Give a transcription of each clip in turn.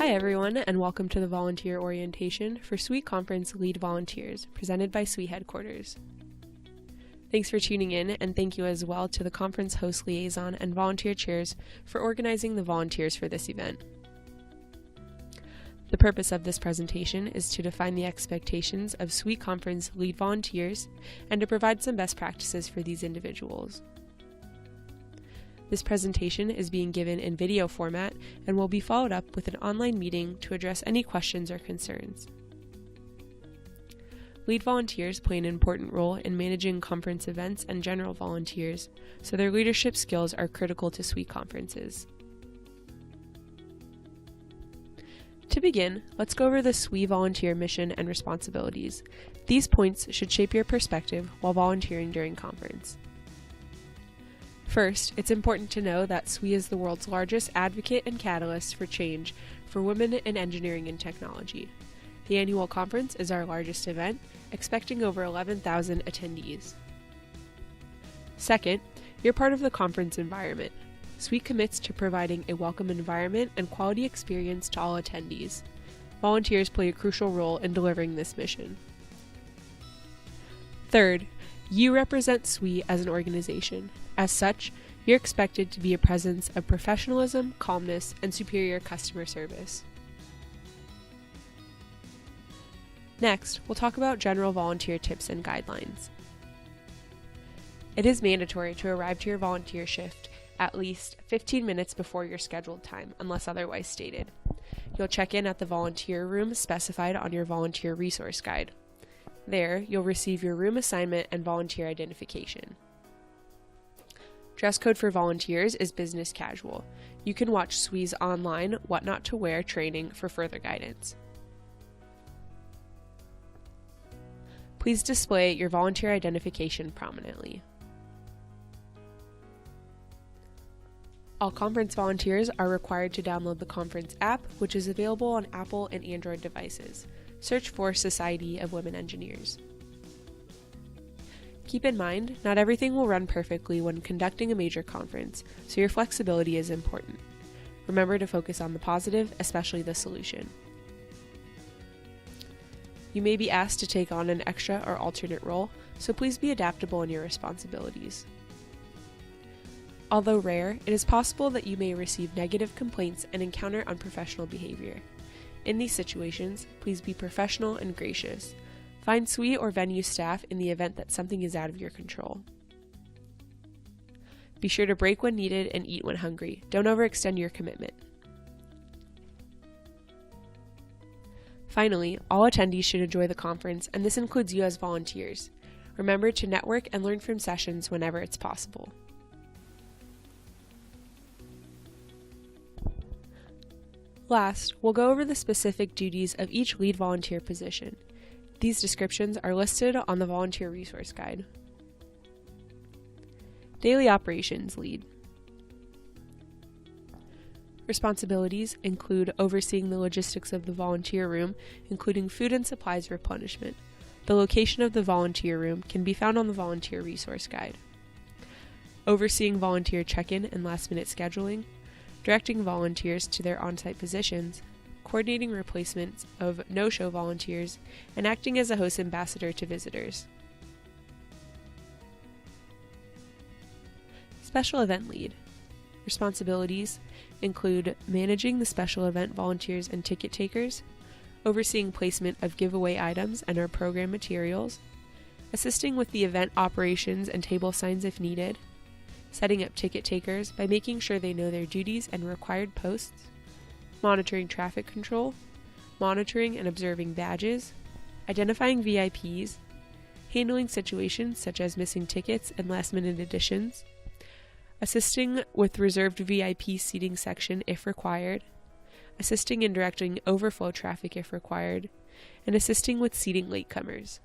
Hi everyone, and welcome to the volunteer orientation for SWE Conference Lead Volunteers, presented by SWE Headquarters. Thanks for tuning in, and thank you as well to the conference host liaison and volunteer chairs for organizing the volunteers for this event. The purpose of this presentation is to define the expectations of SWE Conference Lead Volunteers and to provide some best practices for these individuals. This presentation is being given in video format and will be followed up with an online meeting to address any questions or concerns. Lead volunteers play an important role in managing conference events and general volunteers, so their leadership skills are critical to SWE conferences. To begin, let's go over the SWE volunteer mission and responsibilities. These points should shape your perspective while volunteering during conference. First, it's important to know that SWE is the world's largest advocate and catalyst for change for women in engineering and technology. The annual conference is our largest event, expecting over 11,000 attendees. Second, you're part of the conference environment. SWE commits to providing a welcome environment and quality experience to all attendees. Volunteers play a crucial role in delivering this mission. Third, you represent SWE as an organization. As such, you're expected to be a presence of professionalism, calmness, and superior customer service. Next, we'll talk about general volunteer tips and guidelines. It is mandatory to arrive to your volunteer shift at least 15 minutes before your scheduled time, unless otherwise stated. You'll check in at the volunteer room specified on your volunteer resource guide. There, you'll receive your room assignment and volunteer identification. Dress code for volunteers is business casual. You can watch SWE's online What Not to Wear training for further guidance. Please display your volunteer identification prominently. All conference volunteers are required to download the conference app, which is available on Apple and Android devices. Search for Society of Women Engineers. Keep in mind, not everything will run perfectly when conducting a major conference, so your flexibility is important. Remember to focus on the positive, especially the solution. You may be asked to take on an extra or alternate role, so please be adaptable in your responsibilities. Although rare, it is possible that you may receive negative complaints and encounter unprofessional behavior. In these situations, please be professional and gracious. Find SWE or venue staff in the event that something is out of your control. Be sure to break when needed and eat when hungry. Don't overextend your commitment. Finally, all attendees should enjoy the conference, and this includes you as volunteers. Remember to network and learn from sessions whenever it's possible. Last, we'll go over the specific duties of each lead volunteer position. These descriptions are listed on the Volunteer Resource Guide. Daily Operations Lead. Responsibilities include overseeing the logistics of the volunteer room, including food and supplies replenishment. The location of the volunteer room can be found on the Volunteer Resource Guide. Overseeing volunteer check-in and last-minute scheduling, directing volunteers to their on-site positions, coordinating replacements of no-show volunteers, and acting as a host ambassador to visitors. Special Event Lead. Responsibilities include managing the special event volunteers and ticket takers, overseeing placement of giveaway items and our program materials, assisting with the event operations and table signs if needed, setting up ticket takers by making sure they know their duties and required posts, monitoring traffic control, monitoring and observing badges, identifying VIPs, handling situations such as missing tickets and last-minute additions, assisting with reserved VIP seating section if required, assisting in directing overflow traffic if required, and assisting with seating latecomers.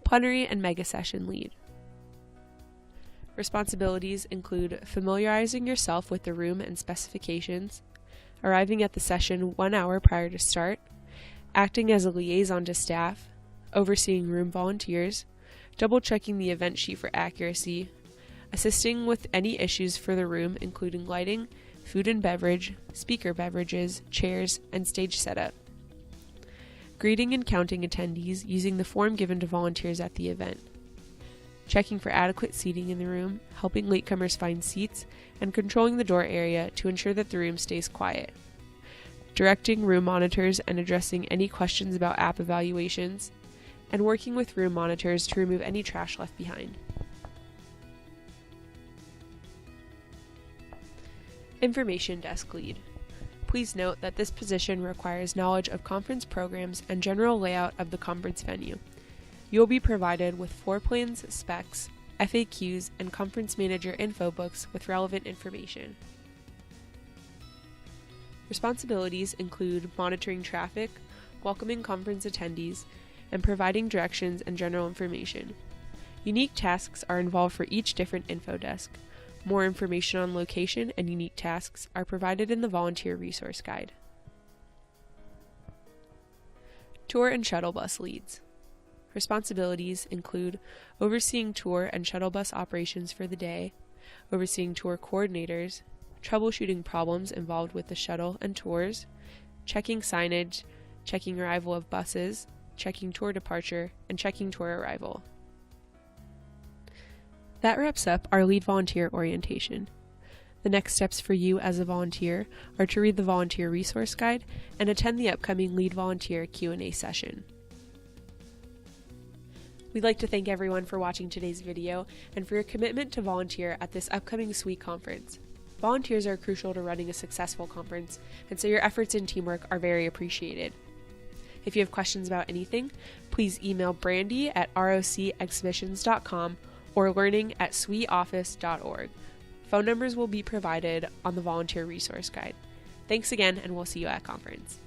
Plenary and Mega Session Lead. Responsibilities include familiarizing yourself with the room and specifications, arriving at the session 1 hour prior to start, acting as a liaison to staff, overseeing room volunteers, double-checking the event sheet for accuracy, assisting with any issues for the room, including lighting, food and beverage, speaker beverages, chairs, and stage setup. Greeting and counting attendees using the form given to volunteers at the event. Checking for adequate seating in the room, helping latecomers find seats, and controlling the door area to ensure that the room stays quiet. Directing room monitors and addressing any questions about app evaluations, and working with room monitors to remove any trash left behind. Information Desk Lead. Please note that this position requires knowledge of conference programs and general layout of the conference venue. You will be provided with floor plans, specs, FAQs, and conference manager info books with relevant information. Responsibilities include monitoring traffic, welcoming conference attendees, and providing directions and general information. Unique tasks are involved for each different info desk. More information on location and unique tasks are provided in the Volunteer Resource Guide. Tour and shuttle bus leads. Responsibilities include overseeing tour and shuttle bus operations for the day, overseeing tour coordinators, troubleshooting problems involved with the shuttle and tours, checking signage, checking arrival of buses, checking tour departure, and checking tour arrival. That wraps up our lead volunteer orientation. The next steps for you as a volunteer are to read the Volunteer Resource Guide and attend the upcoming Lead Volunteer Q&A session. We'd like to thank everyone for watching today's video and for your commitment to volunteer at this upcoming SWE conference. Volunteers are crucial to running a successful conference, and so your efforts and teamwork are very appreciated. If you have questions about anything, please email brandy@rocexhibitions.com or learning@sweoffice.org. Phone numbers will be provided on the Volunteer Resource Guide. Thanks again, and we'll see you at conference.